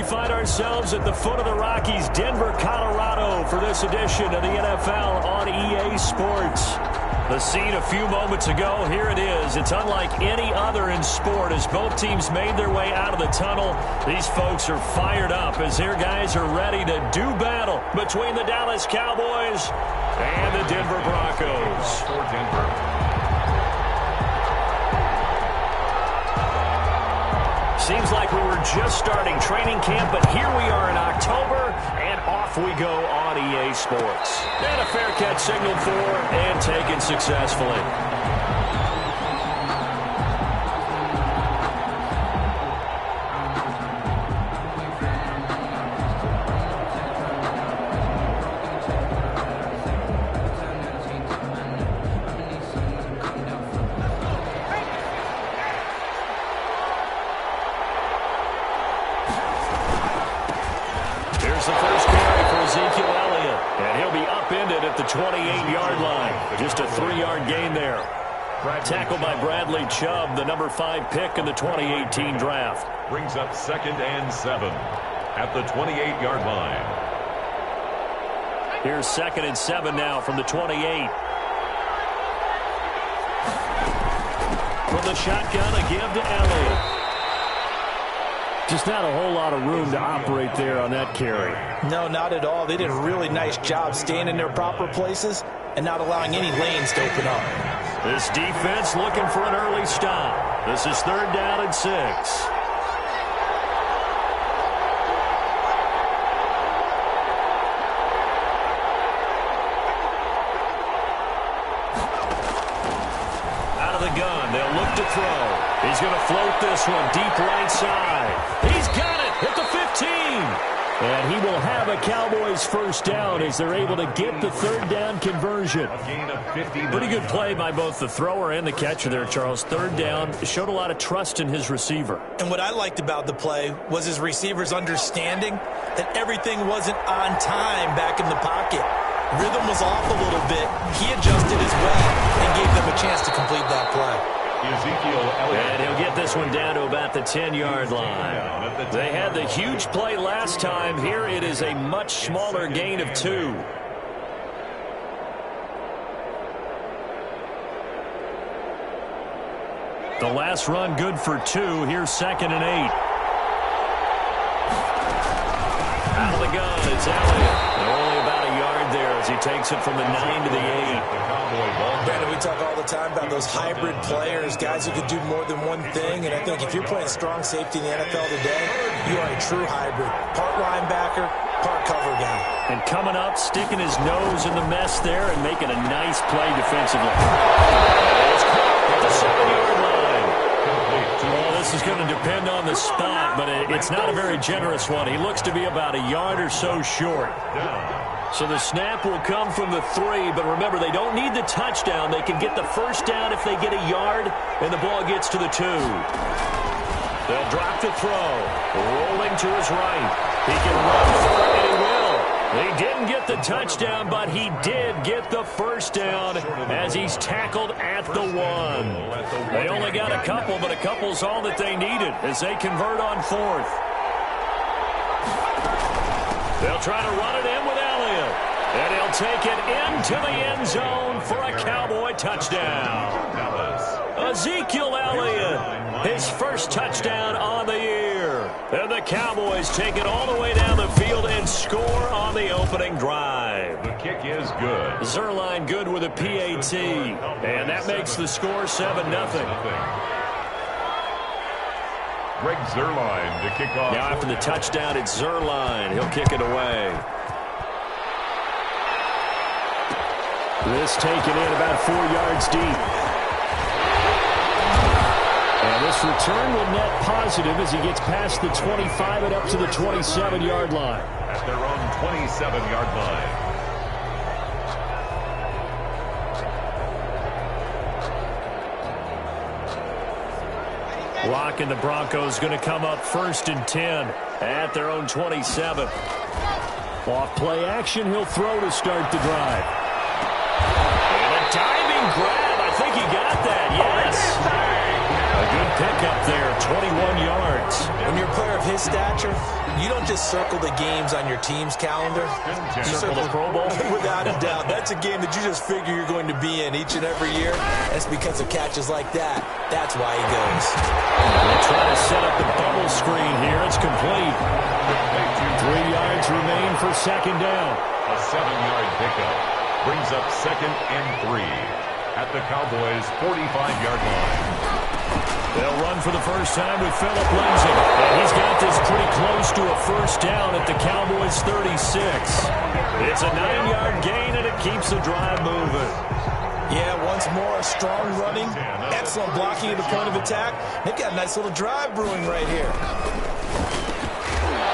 find ourselves at the foot of the Rockies, Denver, Colorado, for this edition of the NFL on EA Sports. The scene a few moments ago, here it is. It's unlike any other in sport as both teams made their way out of the tunnel. These folks are fired up as their guys are ready to do battle between the Dallas Cowboys and the Denver Broncos. For Denver. Seems like we were just starting training camp, but here we are in October, and off we go on EA Sports. And a fair catch signaled for and taken successfully. Here's the first carry for Ezekiel Elliott, and he'll be upended at the 28-yard line. Just a 3-yard gain there. Tackled by Bradley Chubb, the number 5 pick in the 2018 draft. Brings up 2nd and 7 at the 28-yard line. Here's 2nd and 7 now from the 28. From the shotgun, a give to Elliott. Just not a whole lot of room to operate there on that carry. No, not at all. They did a really nice job staying in their proper places and not allowing any lanes to open up. This defense looking for an early stop. This is 3rd down and 6. Out of the gun, they'll look to throw. He's going to float this one deep right side. He's got it at the 15. And he will have a Cowboys first down as they're able to get the 3rd down conversion. A gain of 59. Pretty good play by both the thrower and the catcher there, Charles. 3rd down, showed a lot of trust in his receiver. And what I liked about the play was his receivers understanding that everything wasn't on time back in the pocket. Rhythm was off a little bit. He adjusted as well and gave them a chance to complete that play. Ezekiel Elliott. And he'll get this one down to about the 10-yard line. They had the huge play last time. Here it is a much smaller gain of 2. The last run good for 2. Here's 2nd and 8. Out of the gun, it's Elliott. They're only about a yard there as he takes it from the 9 to the 8. Brandon, we talk all the time about those hybrid players, guys who could do more than one thing. And I think if you're playing strong safety in the NFL today, you are a true hybrid. Part linebacker, part cover guy. And coming up, sticking his nose in the mess there and making a nice play defensively. It's caught at the 7-yard line. Well, this is going to depend on the spot, but it's not a very generous one. He looks to be about a yard or so short. So the snap will come from the 3, but remember, they don't need the touchdown. They can get the first down if they get a yard, and the ball gets to the 2. They'll drop the throw. Rolling to his right. He can run for it, and he will. He didn't get the touchdown, but he did get the first down as he's tackled at the 1. They only got a couple, but a couple's all that they needed as they convert on 4th. They'll try to run it in with Elliott. And he'll take it into the end zone for a Cowboy touchdown. Ezekiel Elliott, his first touchdown on the year. And the Cowboys take it all the way down the field and score on the opening drive. The kick is good. Zerline good with a PAT. And that makes the score 7-0. Greg Zerline to kick off. Now after the touchdown, it's Zerline. He'll kick it away. This taken in about 4 yards deep. And this return will net positive as he gets past the 25 and up to the 27-yard line. At their own 27-yard line. Rock and the Broncos going to come up 1st and 10 at their own 27. Off play action, he'll throw to start the drive. And a diving grab. I think he got that, yes. A good pickup there, 21 yards. When you're a player of his stature, you don't just circle the games on your team's calendar. You Circle the Pro Bowl? Without a doubt. That's a game that you just figure you're going to be in each and every year. That's because of catches like that. That's why he goes. They try to set up the bubble screen here. It's complete. 3 yards remain for second down. A 7-yard pickup brings up 2nd and 3 at the Cowboys' 45-yard line. They'll run for the first time with Phillip Lindsay. And he's got this pretty close to a first down at the Cowboys' 36. It's a 9-yard gain, and it keeps the drive moving. Yeah, once more, strong running, excellent blocking at the point of attack. They've got a nice little drive brewing right here.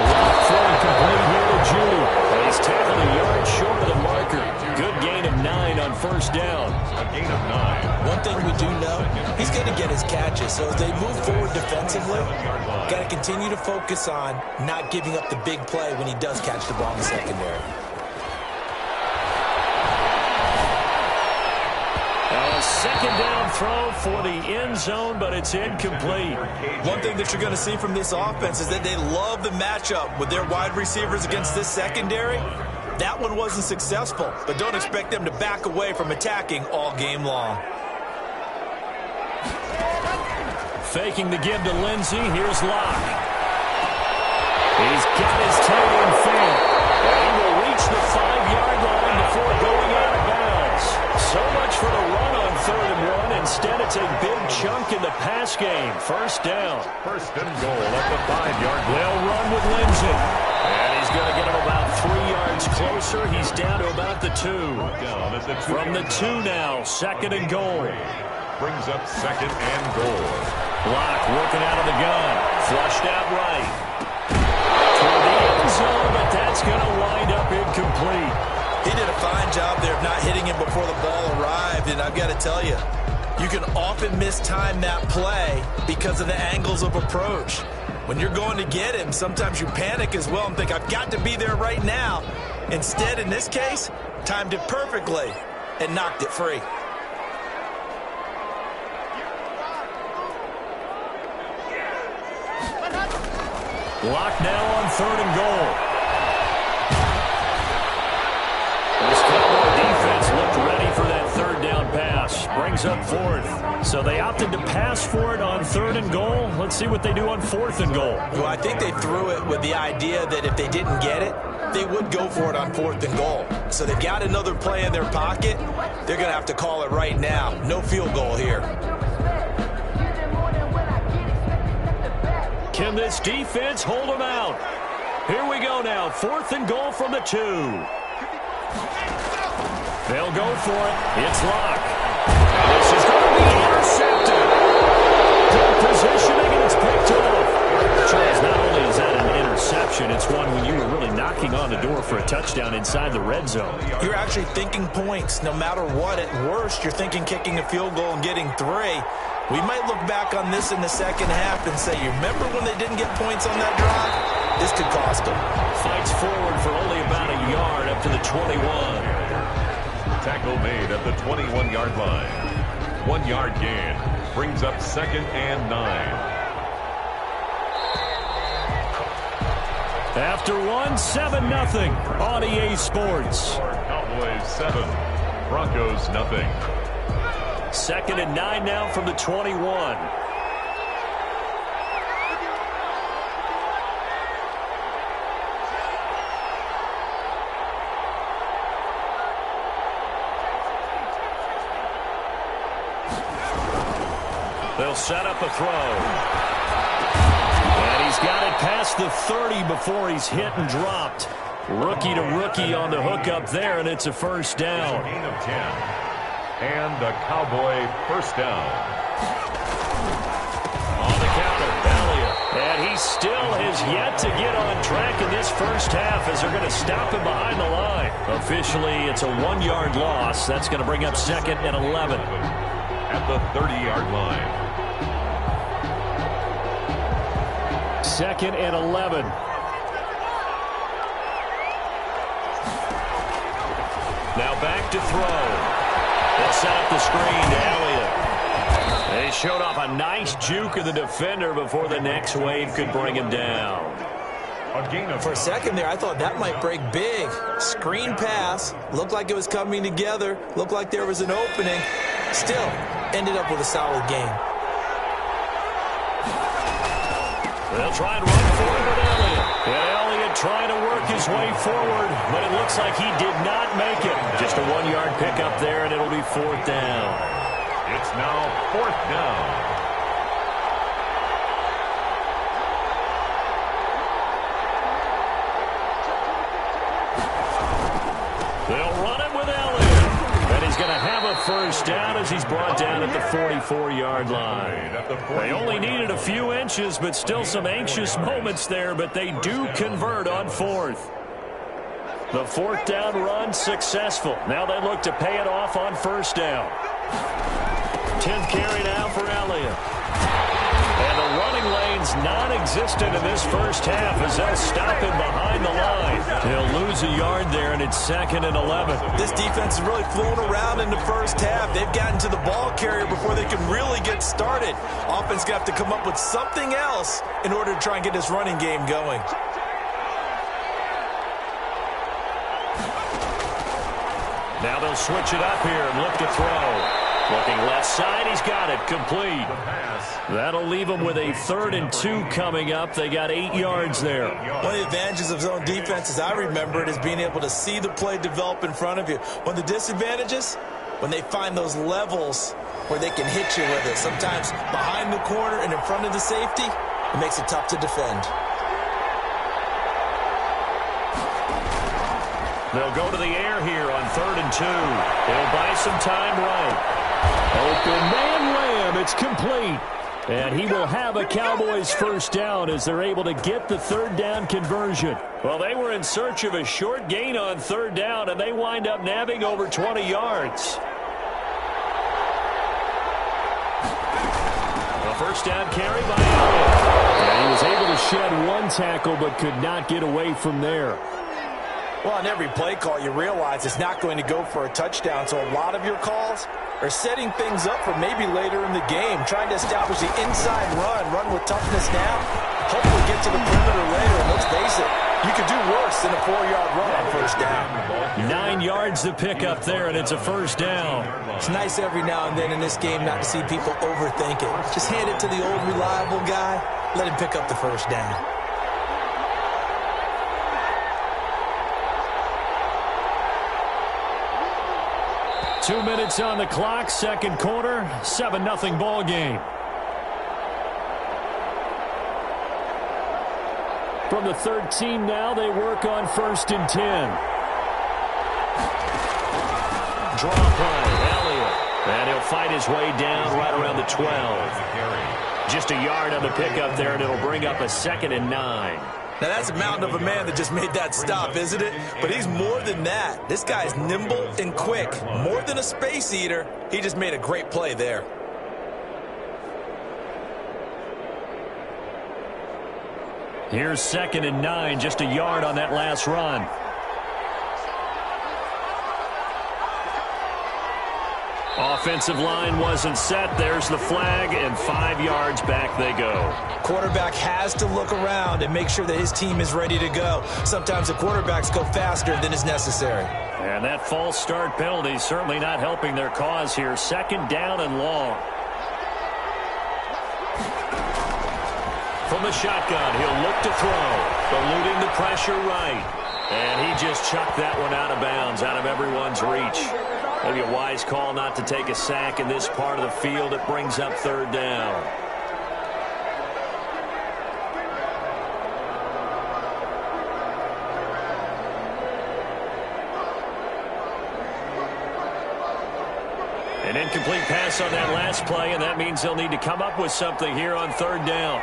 Throwing complete here to Judy. And he's tackled a yard short of the marker. Good gain of 9 on first down. A gain of 9. One thing we do know, he's going to get his catches. So as they move forward defensively, got to continue to focus on not giving up the big play when he does catch the ball in the secondary. A second down throw for the end zone, but it's incomplete. One thing that you're going to see from this offense is that they love the matchup with their wide receivers against this secondary. That one wasn't successful, but don't expect them to back away from attacking all game long. Faking the give to Lindsay. Here's Locke. He's got his tight end fair. And he will reach the 5-yard line before going out of bounds. So much for the run on 3rd and 1. Instead, it's a big chunk in the pass game. First down. First and goal at the 5-yard line. They'll run with Lindsay. And he's going to get him about 3 yards closer. He's down to about the 2. Down at the 2. From the 2 now, 2nd and goal. Brings up 2nd and goal. Block working out of the gun. Flushed out right. Toward the end zone, but that's going to wind up incomplete. He did a fine job there of not hitting him before the ball arrived, and I've got to tell you, you can often mistime that play because of the angles of approach. When you're going to get him, sometimes you panic as well and think, I've got to be there right now. Instead, in this case, timed it perfectly and knocked it free. Lock now on 3rd and goal. This Cowboy defense looked ready for that 3rd down pass. Brings up 4th. So they opted to pass for it on 3rd and goal. Let's see what they do on 4th and goal. Well, I think they threw it with the idea that if they didn't get it, they would go for it on 4th and goal. So they've got another play in their pocket. They're going to have to call it right now. No field goal here. Can this defense hold them out? Here we go now. 4th and goal from the 2. They'll go for it. It's Locke. This is going to be intercepted. Good positioning, and it's picked off. Charles, not only is that an interception, it's one when you were really knocking on the door for a touchdown inside the red zone. You're actually thinking points. No matter what, at worst, you're thinking kicking a field goal and getting 3. We might look back on this in the second half and say, you remember when they didn't get points on that drive? This could cost them. Fights forward for only about a yard up to the 21. Tackle made at the 21-yard line. 1-yard gain. Brings up 2nd and 9. After 7-0 on EA Sports. Cowboys 7. Broncos nothing. 2nd and 9 now from the 21. They'll set up a throw. And he's got it past the 30 before he's hit and dropped. Rookie to rookie on the hook up there, and it's a first down. Gain of 10. And a Cowboy first down. On the counter, Elliott. And he still has yet to get on track in this first half as they're going to stop him behind the line. Officially, it's a 1-yard loss. That's going to bring up 2nd and 11. At the 30-yard line. 2nd and 11. Now back to throw. They'll set up the screen to Elliott. He showed off a nice juke of the defender before the next wave could bring him down. For a second there, I thought that might break big. Screen pass. Looked like it was coming together. Looked like there was an opening. Still, ended up with a solid game. They'll try and run forward with Elliott. And Elliott trying to work his way forward, but it looks like he did not make it. Just a 1-yard pickup there, and it'll be 4th down. It's now 4th down. They'll run it with Elliott. And he's going to have a first down as he's brought down at the 44-yard line. They only needed a few inches, but still some anxious moments there, but they do convert on 4th. The 4th down run successful. Now they look to pay it off on 1st down. 10th carry now for Elliott. And the running lane's non-existent in this first half as they'll stop him behind the line. He'll lose a yard there, and it's 2nd and 11. This defense is really flown around in the first half. They've gotten to the ball carrier before they can really get started. Offense going to have to come up with something else in order to try and get this running game going. Now they'll switch it up here and look to throw. Looking left side, he's got it, complete. That'll leave them with a 3rd and 2 coming up. They got 8 yards there. One of the advantages of zone defense, as I remember it, is being able to see the play develop in front of you. One of the disadvantages, when they find those levels where they can hit you with it. Sometimes behind the corner and in front of the safety, it makes it tough to defend. They'll go to the air here on 3rd and 2. They'll buy some time right. Open man Lamb, it's complete. And he will have a Cowboys first down as they're able to get the 3rd down conversion. Well, they were in search of a short gain on 3rd down, and they wind up nabbing over 20 yards. A first down carry by Elliott. And he was able to shed 1 tackle but could not get away from there. Well, on every play call, you realize it's not going to go for a touchdown, so a lot of your calls are setting things up for maybe later in the game, trying to establish the inside run with toughness now, hopefully get to the perimeter later, and let's face it, you could do worse than a 4-yard run on 1st down. 9 yards to pick up there, and it's a first down. It's nice every now and then in this game not to see people overthink it. Just hand it to the old reliable guy, let him pick up the first down. Two minutes on the clock, 2nd quarter, 7-0 ball game. From the 13 now, they work on 1st and 10. Draw play, Elliott. And he'll fight his way down right around the 12. Just a yard on the pickup there, and it'll bring up a 2nd and 9. Now, that's a mountain of a man that just made that stop, isn't it? But he's more than that. This guy's nimble and quick. More than a space eater, he just made a great play there. Here's 2nd and 9, just a yard on that last run. Offensive line wasn't set. There's the flag, and 5 yards back they go. Quarterback has to look around and make sure that his team is ready to go. Sometimes the quarterbacks go faster than is necessary. And that false start penalty is certainly not helping their cause here. 2nd down and long. From the shotgun, he'll look to throw, eluding the pressure right. And he just chucked that one out of bounds, out of everyone's reach. Maybe a wise call not to take a sack in this part of the field. It brings up 3rd down. An incomplete pass on that last play, and that means they'll need to come up with something here on 3rd down.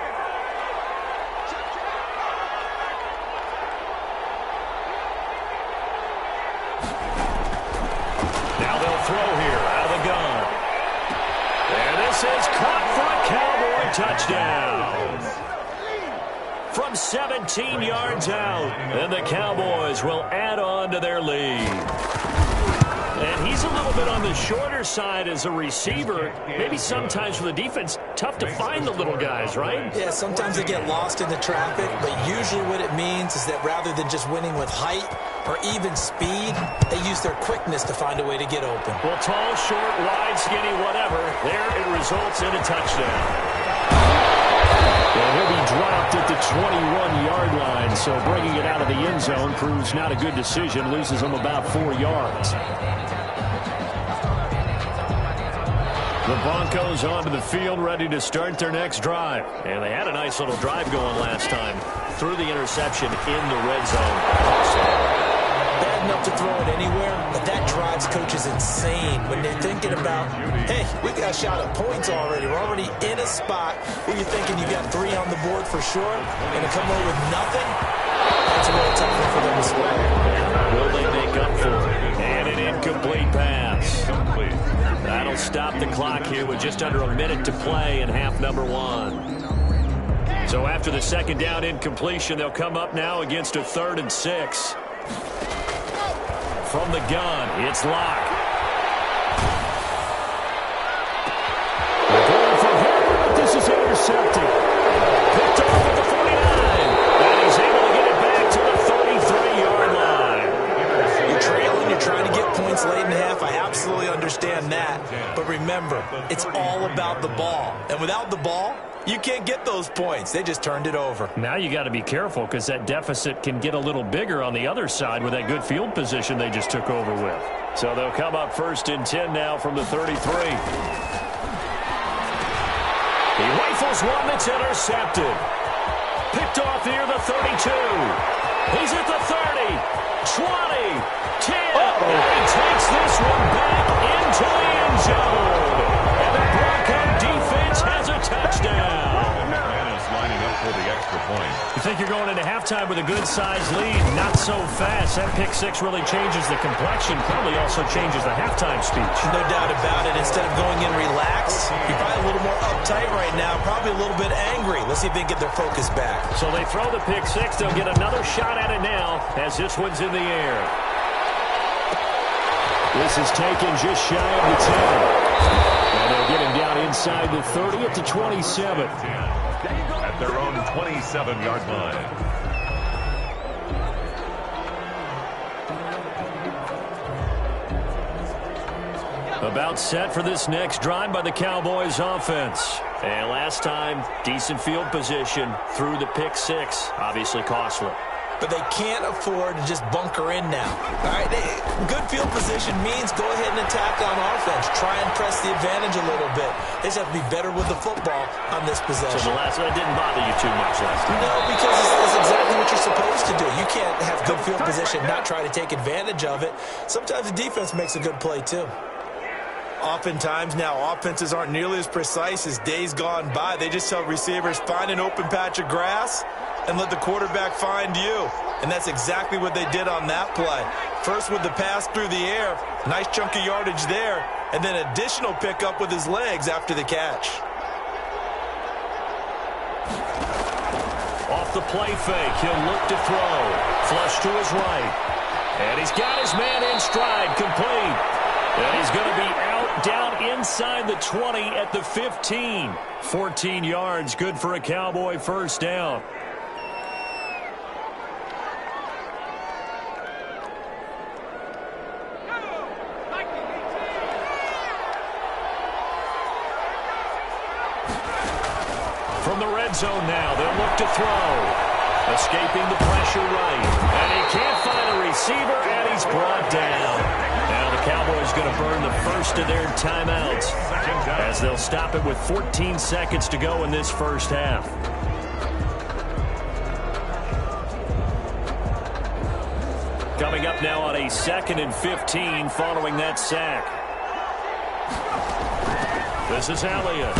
Throw here out of the gun. And this is caught for a Cowboy touchdown. From 17 yards out, and the Cowboys will add on to their lead. And he's a little bit on the shorter side as a receiver. Maybe sometimes for the defense, tough to find the little guys, right? Yeah, sometimes they get lost in the traffic, but usually what it means is that rather than just winning with height or even speed, they use their quickness to find a way to get open. Well, tall, short, wide, skinny, whatever. There it results in a touchdown. And he'll be dropped at the 21-yard line, so bringing it out of the end zone proves not a good decision, loses him about 4 yards. The Broncos onto the field, ready to start their next drive. And they had a nice little drive going last time. Threw the interception in the red zone. Bad enough to throw it anywhere, but that drives coaches insane when they're thinking about, hey, we got a shot at points already. We're already in a spot where you're thinking you got 3 on the board for sure, and to come away with nothing, that's a little tough one for them to swallow. Will they make up for it? And an incomplete pass. That'll stop the clock here with just under a minute to play in half number 1. So after the second down incompletion, they'll come up now against a 3rd and 6. From the gun, it's Locke. They're going for Hooper, but this is intercepted. Picked off at the 49. And he's able to get it back to the 33-yard line. You're trailing, you're trying to get points late in the half. I absolutely understand that. But remember, it's all about the ball. And without the ball, you can't get those points. They just turned it over. Now you got to be careful because that deficit can get a little bigger on the other side with that good field position they just took over with. So they'll come up 1st and 10 now from the 33. He rifles one that's intercepted. Picked off near the 32. He's at the 30, 20, 10. And he takes this one back into the end zone. And the Bronco defense has a touchdown. Lining up for the extra point. You think you're going into halftime with a good-sized lead. Not so fast. That pick 6 really changes the complexion. Probably also changes the halftime speech. No doubt about it. Instead of going in relaxed, you're probably a little more uptight right now. Probably a little bit angry. Let's see if they can get their focus back. So they throw the pick 6. They'll get another shot at it now as this one's in the air. This is taken just shy of the 10. And they'll get him down inside the 30 at the 27. At their own 27-yard line. About set for this next drive by the Cowboys offense. And last time, decent field position through the pick 6. Obviously costly. But they can't afford to just bunker in now. All right, good field position means go ahead and attack on offense. Try and press the advantage a little bit. They just have to be better with the football on this possession. So the last one didn't bother you too much last time? No, because it's exactly what you're supposed to do. You can't have good field position, not try to take advantage of it. Sometimes the defense makes a good play, too. Oftentimes now, offenses aren't nearly as precise as days gone by. They just tell receivers, find an open patch of grass and let the quarterback find you. And that's exactly what they did on that play. First with the pass through the air, nice chunk of yardage there, and then additional pickup with his legs after the catch. Off the play fake, he'll look to throw. Flush to his right. And he's got his man in stride, complete. And he's going to be out down inside the 20 at the 15. 14 yards, good for a Cowboy first down. From the red zone now, they'll look to throw. Escaping the pressure right. And he can't find a receiver, and he's brought down. Now the Cowboys going to burn the first of their timeouts as they'll stop it with 14 seconds to go in this first half. Coming up now on a 2nd and 15 following that sack. This is Elliott.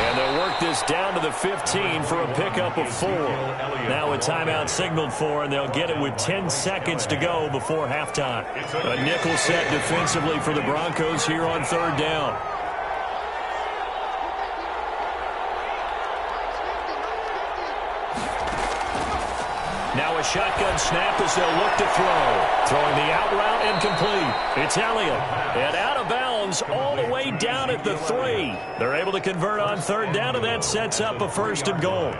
And they'll work this down to the 15 for a pickup of 4. Now a timeout signaled for, and they'll get it with 10 seconds to go before halftime. A nickel set defensively for the Broncos here on 3rd down. Now a a shotgun snap as they'll look to throw. Throwing the out route incomplete. It's Elliott. And out of bounds all the way down at the 3. They're able to convert on third down, and that sets up a 1st and goal.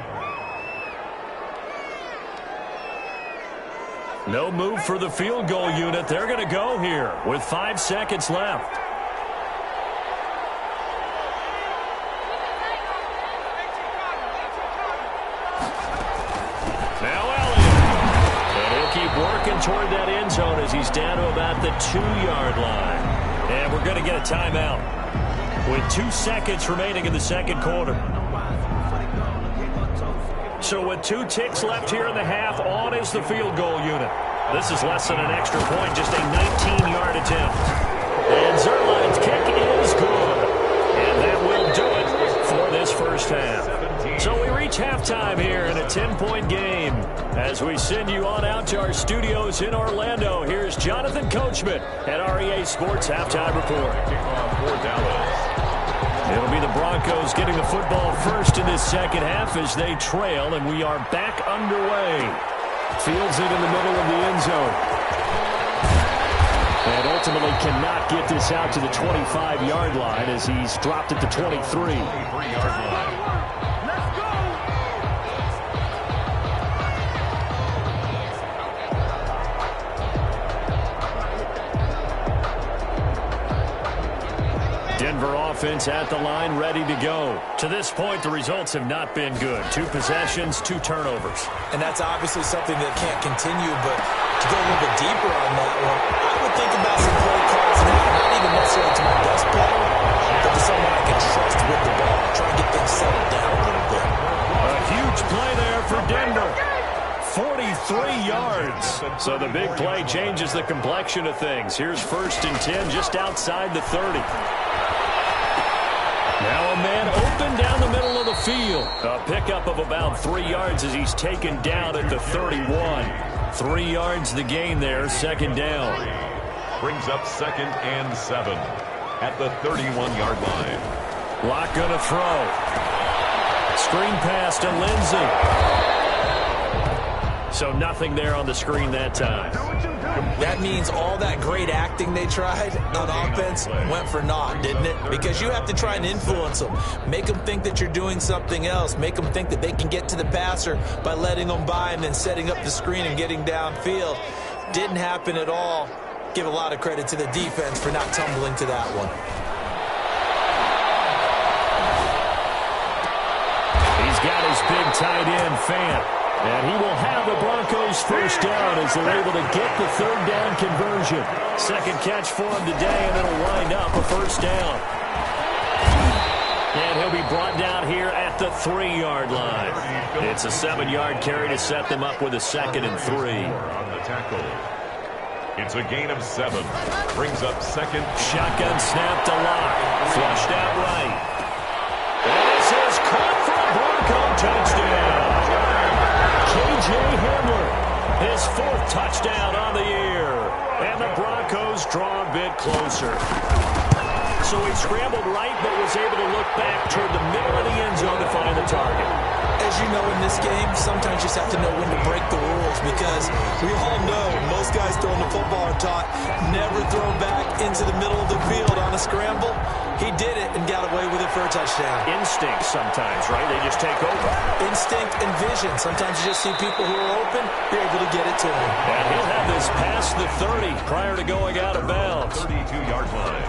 No move for the field goal unit. They're going to go here with 5 seconds left. Working toward that end zone as he's down to about the 2-yard line. And we're going to get a timeout with 2 seconds remaining in the second quarter. So with 2 ticks left here in the half, on is the field goal unit. This is less than an extra point, just a 19-yard attempt. And Zerline's kick is good. And that will do it for this first half. So we reach halftime here in a 10-point game. As we send you on out to our studios in Orlando, here's Jonathan Coachman at REA Sports Halftime Report. It'll be the Broncos getting the football first in this second half as they trail, and we are back underway. Fields it in the middle of the end zone. And ultimately cannot get this out to the 25-yard line as he's dropped at the 23-yard line. Denver offense at the line, ready to go. To this point, the results have not been good. 2 possessions, 2 turnovers. And that's obviously something that can't continue, but to go a little bit deeper on that one, I would think about some play calls now, not even necessarily to my best player, but to someone I can trust with the ball, try and get things settled down a little bit. A huge play there for Denver. 43 yards. So the big play changes the complexion of things. Here's 1st and 10 just outside the 30. Now a man open down the middle of the field. A pickup of about 3 yards as he's taken down at the 31. 3 yards the gain there, 2nd down. Brings up 2nd and 7 at the 31-yard line. Locke gonna throw. Screen pass to Lindsey. So nothing there on the screen that time. That means all that great acting they tried on offense went for naught, didn't it? Because you have to try and influence them. Make them think that you're doing something else. Make them think that they can get to the passer by letting them by and then setting up the screen and getting downfield. Didn't happen at all. Give a lot of credit to the defense for not tumbling to that one. He's got his big tight end, Fant. And he will have the Broncos first down as they're able to get the 3rd down conversion. 2nd catch for him today, and it'll wind up a 1st down. And he'll be brought down here at the 3-yard line. It's a 7-yard carry to set them up with a 2nd and 3. On the tackle. It's a gain of 7. Brings up 2nd. Shotgun snap to Locke. Flushed out right. And this is caught for a Bronco touchdown. K.J. Hamler, his 4th touchdown on the year. And the Broncos draw a bit closer. So he scrambled right, but was able to look back toward the middle of the end zone to find the target. As you know, in this game, sometimes you just have to know when to break the rules because we all know most guys throwing the football are taught never throw back into the middle of the field on a scramble. He did it and got away with it for a touchdown. Instinct sometimes, right? They just take over. Instinct and vision. Sometimes you just see people who are open, you're able to get it to them. And he'll have this past the 30 prior to going out of bounds. 32-yard line.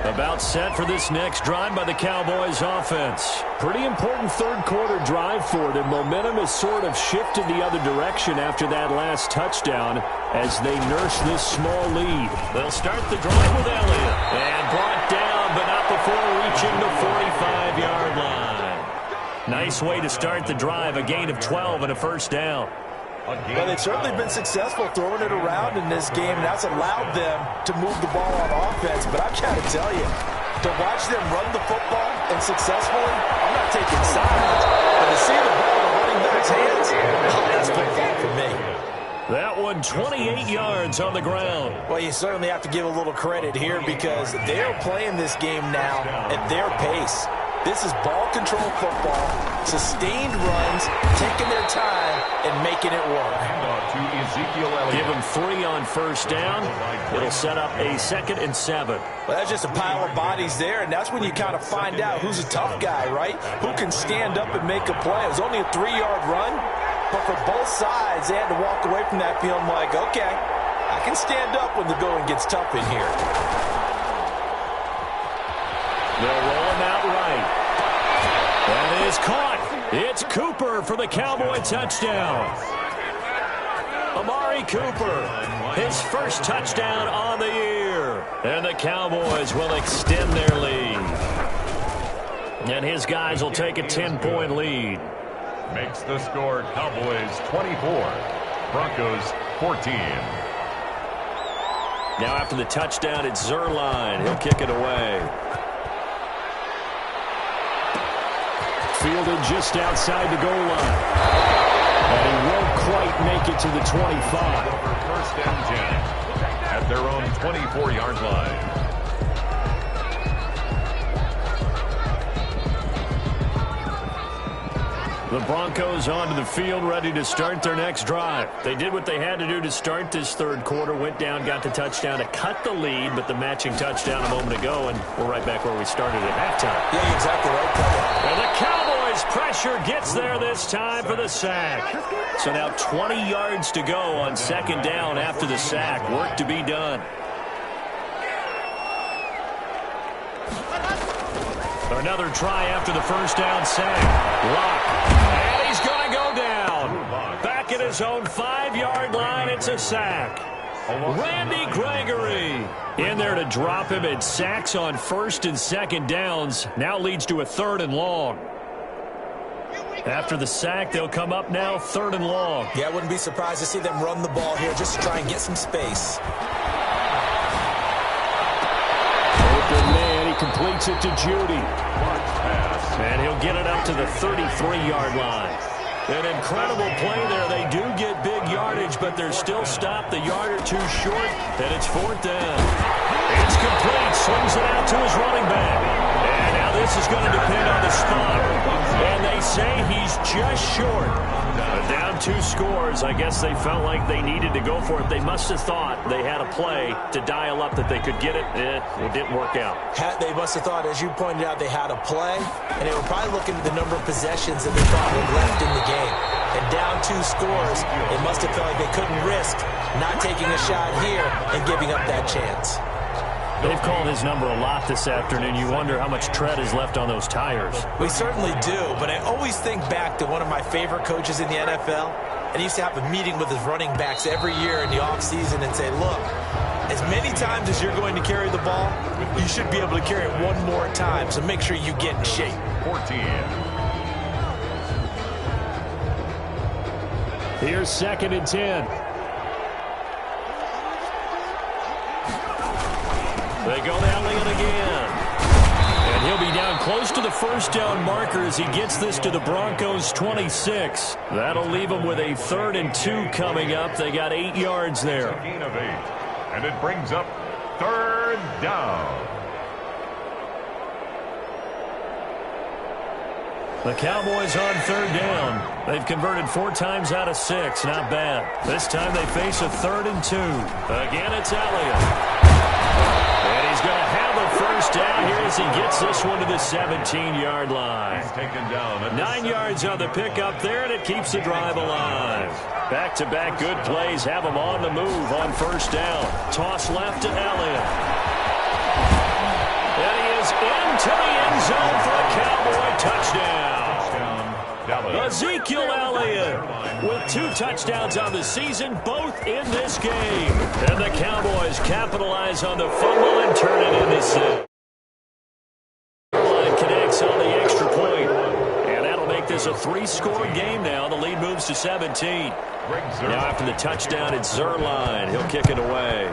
About set for this next drive by the Cowboys offense. Pretty important 3rd quarter drive for them. Momentum has sort of shifted the other direction after that last touchdown as they nurse this small lead. They'll start the drive with Elliott. And brought down, but not before reaching the 45-yard line. Nice way to start the drive. A gain of 12 and a 1st down. Well, they've certainly been successful throwing it around in this game, and that's allowed them to move the ball on offense. But I've got to tell you, to watch them run the football and successfully, I'm not taking sides, but to see the ball in the running back's hands, that's football for me. That one 28 yards on the ground. Well, you certainly have to give a little credit here because they're playing this game now at their pace. This is ball control football, sustained runs, taking their time, and making it work. To Ezekiel Elliott. Give him 3 on first down. It'll set up a 2nd and 7. Well, that's just a pile of bodies there, and that's when you kind of find out who's a tough guy, right? Who can stand up and make a play. It was only a 3-yard run, but for both sides, they had to walk away from that feeling like, okay, I can stand up when the going gets tough in here. They'll roll him out right. That is caught. It's Cooper for the Cowboy touchdown. Amari Cooper, his first touchdown on the year. And the Cowboys will extend their lead. And his guys will take a 10-point lead. Makes the score Cowboys 24, Broncos 14. Now after the touchdown, it's Zerline. He'll kick it away. Fielded just outside the goal line. And he won't quite make it to the 25. Over 1st and 10 at their own 24-yard line. The Broncos onto the field, ready to start their next drive. They did what they had to do to start this third quarter, went down, got the touchdown to cut the lead, but the matching touchdown a moment ago, and we're right back where we started at halftime. Yeah, you're exactly right, Kevin. And the Cowboys' pressure gets there this time for the sack. So now 20 yards to go on 2nd down after the sack. Work to be done. Another try after the first down sack. Lock. And he's going to go down. Back at his own 5-yard line, it's a sack. Randy Gregory in there to drop him, and sacks on 1st and 2nd downs now leads to a 3rd and long. After the sack, they'll come up now 3rd and long. Yeah, I wouldn't be surprised to see them run the ball here just to try and get some space. Open man, he completes it to Judy. And he'll get it up to the 33-yard line. An incredible play there. They do get big yardage, but they're still stopped the yard or two short, and it's 4th down. It's complete. Swings it out to his running back. And now this is going to depend on the spot. And they say he's just short. But down 2 scores, I guess they felt like they needed to go for it. They must have thought they had a play to dial up that they could get it. It didn't work out. They must have thought, as you pointed out, they had a play, and they were probably looking at the number of possessions that they thought were left in the game. And down 2 scores, they must have felt like they couldn't risk not taking a shot here and giving up that chance. They've called his number a lot this afternoon. You wonder how much tread is left on those tires. We certainly do, but I always think back to one of my favorite coaches in the NFL, and he used to have a meeting with his running backs every year in the offseason and say, look, as many times as you're going to carry the ball, you should be able to carry it one more time, so make sure you get in shape. 14. Here's 2nd and 10. They go to Elliott again. And he'll be down close to the 1st down marker as he gets this to the Broncos' 26. That'll leave them with a 3rd and 2 coming up. They got 8 yards there. A gain of 8. And it brings up 3rd down. The Cowboys on 3rd down. They've converted 4 times out of 6. Not bad. This time they face a 3rd and 2. Again, it's Elliott. And he's going to have a 1st down here as he gets this one to the 17-yard line. He's taken down. 9 yards on the pickup there, and it keeps the drive alive. Back-to-back good plays have him on the move on 1st down. Toss left to Elliott. And he is into the end zone for a Cowboy touchdown. Ezekiel Elliott with 2 touchdowns on the season, both in this game. And the Cowboys capitalize on the fumble and turn it into 6. Line connects on the extra point. And that'll make this a 3-score game now. The lead moves to 17. Now after the touchdown, it's Zerline. He'll kick it away.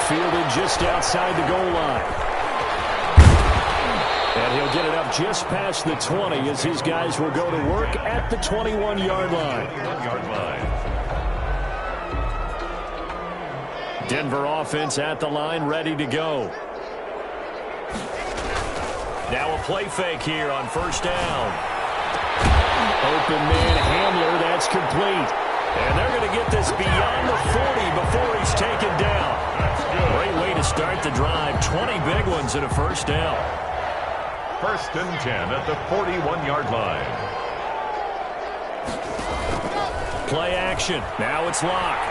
Fielded just outside the goal line. And he'll get it up just past the 20 as his guys will go to work at the 21-yard line. Denver offense at the line, ready to go. Now a play fake here on 1st down. open man, Hamler. That's complete. And they're going to get this beyond the 40 before he's taken down. Great way to start the drive. 20 big ones and a first down. 1st and 10 at the 41-yard line. Play action. Now it's Locke.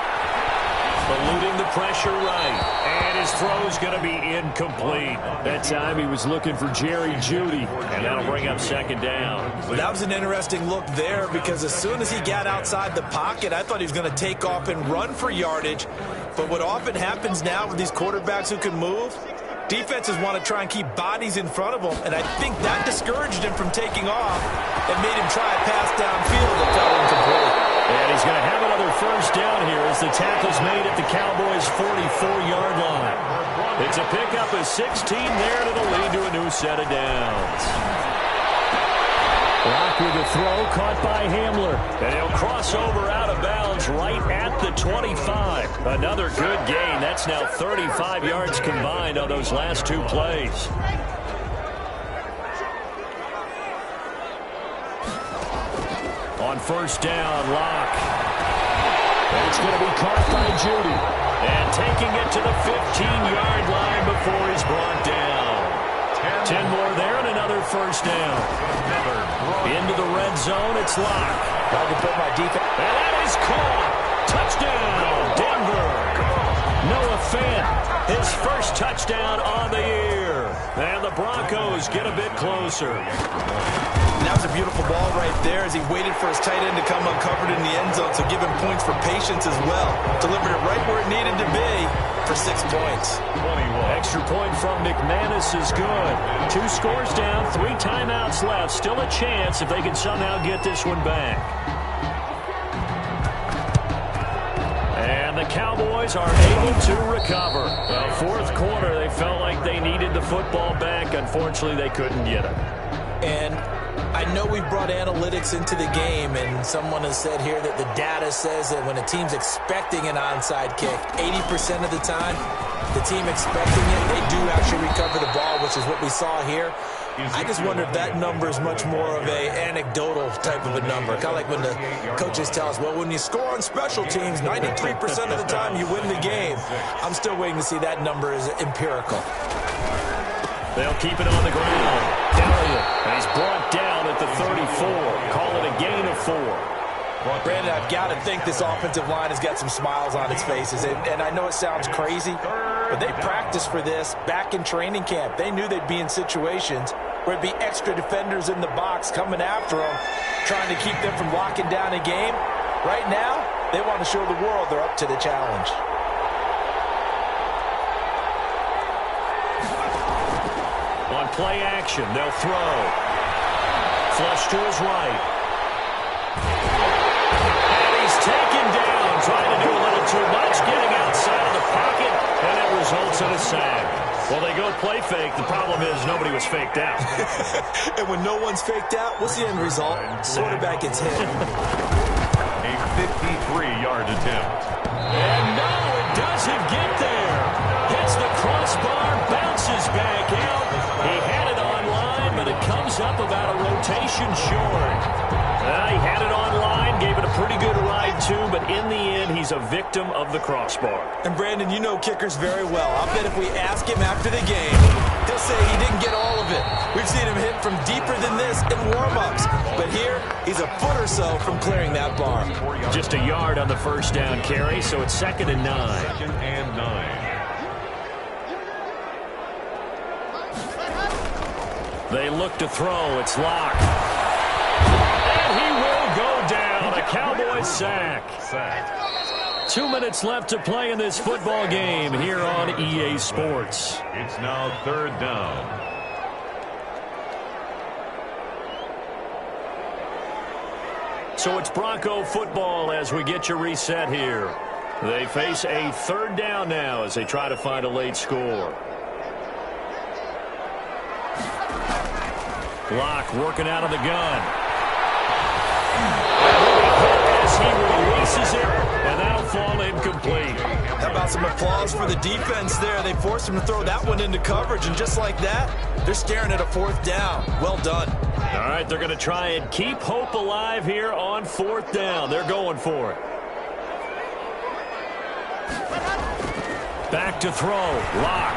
Eluding the pressure right. And his throw's going to be incomplete. That time he was looking for Jerry Jeudy. And that'll bring up 2nd down. That was an interesting look there because as soon as he got outside the pocket, I thought he was going to take off and run for yardage. But what often happens now with these quarterbacks who can move, defenses want to try and keep bodies in front of them. And I think that discouraged him from taking off and made him try a pass downfield that fell incomplete. And he's going to have another first down here as the tackle's made at the Cowboys' 44-yard line. It's a pickup of 16 there, and it'll lead to a new set of downs. Locke with the throw, caught by Hamler. And he'll cross over out of bounds right at the 25. Another good gain. That's now 35 yards combined on those last 2 plays. On first down, Locke. And it's going to be caught by Jeudy. And taking it to the 15-yard line before he's brought down. 10 more there and another first down. Into the red zone, it's Locke. I can put my defense. And that is caught. Touchdown, Denver. Noah Fant, his first touchdown on the year. And the Broncos get a bit closer. And that was a beautiful ball right there as he waited for his tight end to come uncovered in the end zone, so give him points for patience as well. Delivered it right where it needed to be for 6 points. 21. Extra point from McManus is good. 2 scores down, 3 timeouts left. Still a chance if they can somehow get this one back. And the Cowboys are able to recover. The 4th quarter, they felt like they needed the football back. Unfortunately, they couldn't get it. And I know we've brought analytics into the game, and someone has said here that the data says that when a team's expecting an onside kick, 80% of the time, the team expecting it, they do actually recover the ball, which is what we saw here. I just wonder if that number is much more of a anecdotal type of a number. Kind of like when the coaches tell us, well, when you score on special teams, 93% of the time you win the game. I'm still waiting to see that number is empirical. They'll keep it on the ground. Elliott, and he's brought down at the 34. Call it a gain of 4. Brandon, I've got to think this offensive line has got some smiles on its faces. And I know it sounds crazy, but they practiced for this back in training camp. They knew they'd be in situations where it'd be extra defenders in the box coming after them, trying to keep them from locking down a game. Right now, they want to show the world they're up to the challenge. On play action, they'll throw. Flush to his right. And he's taken down, trying to do a little too much, getting outside of the pocket, and it results in a sack. Well, they go play fake. The problem is nobody was faked out. And when no one's faked out, what's the end result? Quarterback gets hit. A 53-yard attempt. And no, it doesn't get there. Hits the crossbar, bounces back out. He had it on line, but it comes up about a rotation short. He had it on line, gave it a pretty good ride too, but in the end, he's a victim of the crossbar. And Brandon, you know kickers very well. I'll bet if we ask him after the game, he'll say he didn't get all of it. We've seen him hit from deeper than this in warm-ups. But here, he's a foot or so from clearing that bar. Just a yard on the first down carry, so it's 2nd and 9. 2nd and 9. They look to throw. It's Locke. And he will go down. A Cowboys sack. 2 minutes left to play in this football game here on EA Sports. It's now 3rd down. So it's Bronco football as we get you reset here. They face a 3rd down now as they try to find a late score. Locke working out of the gun. As he releases it, and that'll fall incomplete. How about some applause for the defense there? They forced him to throw that one into coverage, and just like that, they're staring at a 4th down. Well done. All right, they're going to try and keep hope alive here on 4th down. They're going for it. Back to throw. Lock.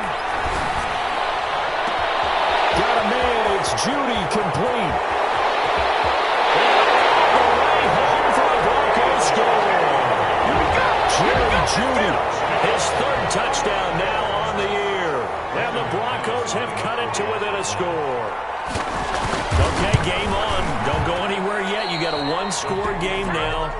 Got a man. It's Judy complete. Home for the Broncos score. Judy. His 3rd touchdown now on the year. And the Broncos have cut it to within a score. Okay, game on. Don't go anywhere yet. You got a 1-score game now.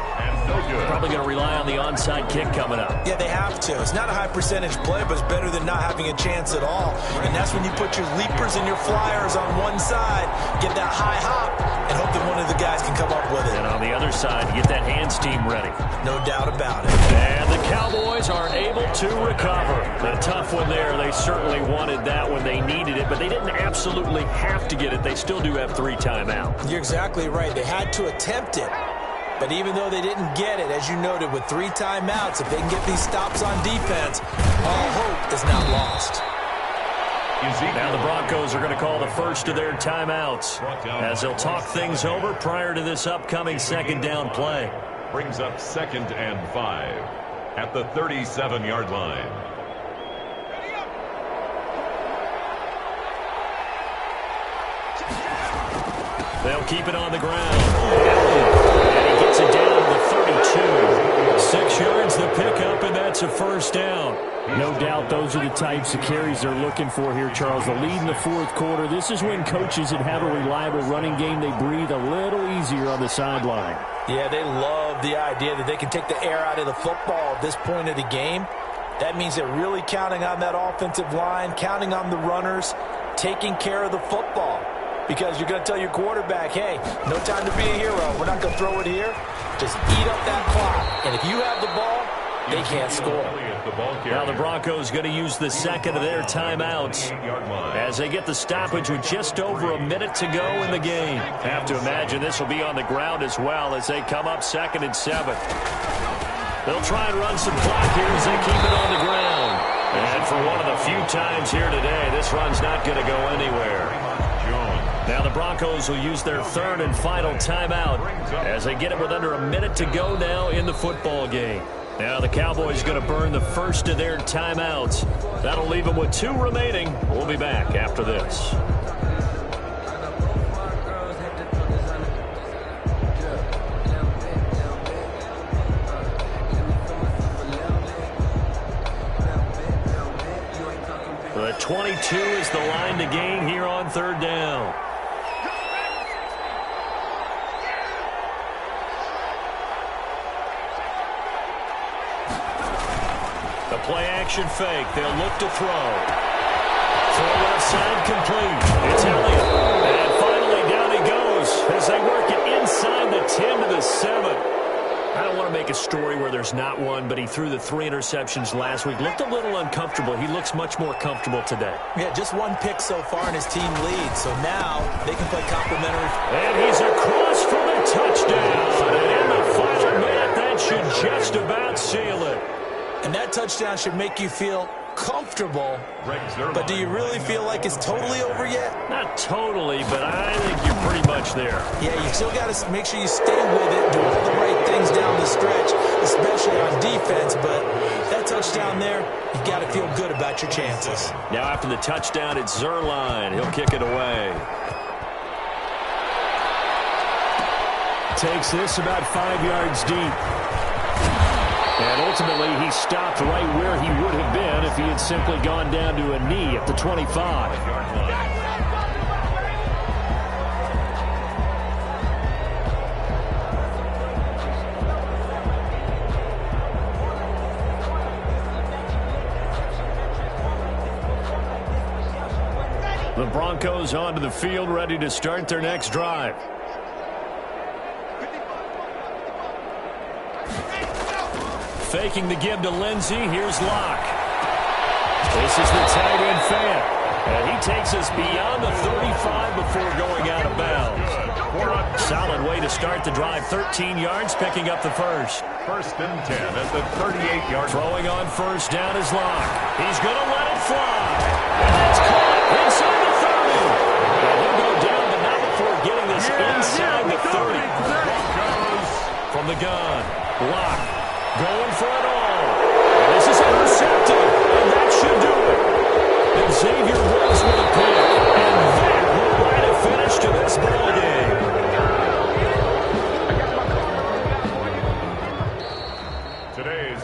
No good. Probably going to rely on the onside kick coming up. Yeah, they have to. It's not a high percentage play, but it's better than not having a chance at all. And that's when you put your leapers and your flyers on one side, get that high hop, and hope that one of the guys can come up with it. And on the other side, get that hands team ready. No doubt about it. And the Cowboys are able to recover. A tough one there. They certainly wanted that when they needed it, but they didn't absolutely have to get it. They still do have 3 timeouts. You're exactly right. They had to attempt it. But even though they didn't get it, as you noted, with 3 timeouts, if they can get these stops on defense, all hope is not lost. Now the Broncos are going to call the first of their timeouts as they'll talk things over prior to this upcoming 2nd down play. Brings up 2nd and 5 at the 37-yard line. They'll keep it on the ground. And he gets it down to the 32. 6 yards the pickup, and that's a 1st down. No doubt those are the types of carries they're looking for here, Charles. The lead in the 4th quarter. This is when coaches that have a reliable running game, they breathe a little easier on the sideline. Yeah, they love the idea that they can take the air out of the football at this point of the game. That means they're really counting on that offensive line, counting on the runners, taking care of the football. Because you're going to tell your quarterback, hey, no time to be a hero. We're not going to throw it here. Just eat up that clock. And if you have the ball, they can't score. Now the Broncos going to use the 2nd of their timeouts as they get the stoppage with just over a minute to go in the game. Have to imagine this will be on the ground as well as they come up 2nd and 7. They'll try and run some clock here as they keep it on the ground. And for one of the few times here today, this run's not going to go anywhere. Now the Broncos will use their 3rd and final timeout as they get it with under a minute to go now in the football game. Now the Cowboys going to burn the first of their timeouts. That'll leave them with 2 remaining. We'll be back after this. The 22 is the line to gain here on 3rd down. The play-action fake. They'll look to throw. Throw left side complete. It's Elliott. And finally down he goes as they work it inside the 10 to the 7. I don't want to make a story where there's not one, but he threw the 3 interceptions last week. Looked a little uncomfortable. He looks much more comfortable today. Yeah, just 1 pick so far and his team leads. So now they can play complimentary. And he's across for the touchdown. And in the final minute, that should just about seal it. And that touchdown should make you feel comfortable. But do you really feel like it's totally over yet? Not totally, but I think you're pretty much there. Yeah, you still got to make sure you stay with it, do all the right things down the stretch, especially on defense. But that touchdown there, you got to feel good about your chances. Now after the touchdown, it's Zerline. He'll kick it away. Takes this about 5 yards deep. And ultimately, he stopped right where he would have been if he had simply gone down to a knee at the 25. The Broncos onto the field, ready to start their next drive. Faking the give to Lindsey. Here's Locke. This is the tight end fan. And he takes us beyond the 35 before going out of bounds. Solid way to start the drive. 13 yards, picking up the first. 1st and 10 at the 38-yard line. Throwing on 1st down is Locke. He's going to let it fly. And that's caught inside the 30. And he'll go down, but not before getting the 30. Broncos. From the gun. Block. Going for it all. And this is intercepted. And that should do it. And Xavier Woods with a pick. And that will write a finish to this ball game.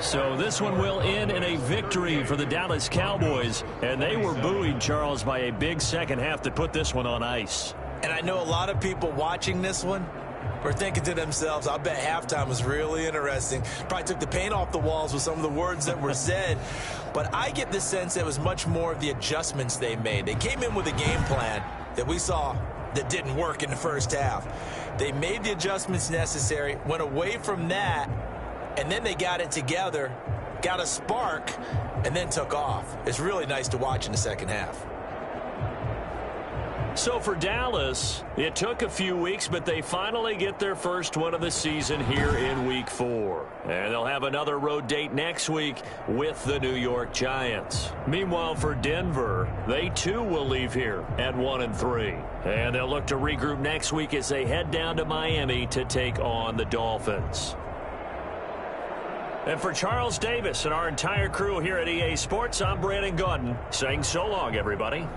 So this one will end in a victory for the Dallas Cowboys. And they were buoyed, Charles, by a big second half that put this one on ice. And I know a lot of people watching this one were thinking to themselves, I bet halftime was really interesting. Probably took the paint off the walls with some of the words that were said. But I get the sense it was much more of the adjustments they made. They came in with a game plan that we saw that didn't work in the first half. They made the adjustments necessary, went away from that, and then they got it together, got a spark, and then took off. It's really nice to watch in the second half. So for Dallas, it took a few weeks, but they finally get their first one of the season here in Week 4. And they'll have another road date next week with the New York Giants. Meanwhile, for Denver, they too will leave here at 1-3. And they'll look to regroup next week as they head down to Miami to take on the Dolphins. And for Charles Davis and our entire crew here at EA Sports, I'm Brandon Gaudin saying so long, everybody.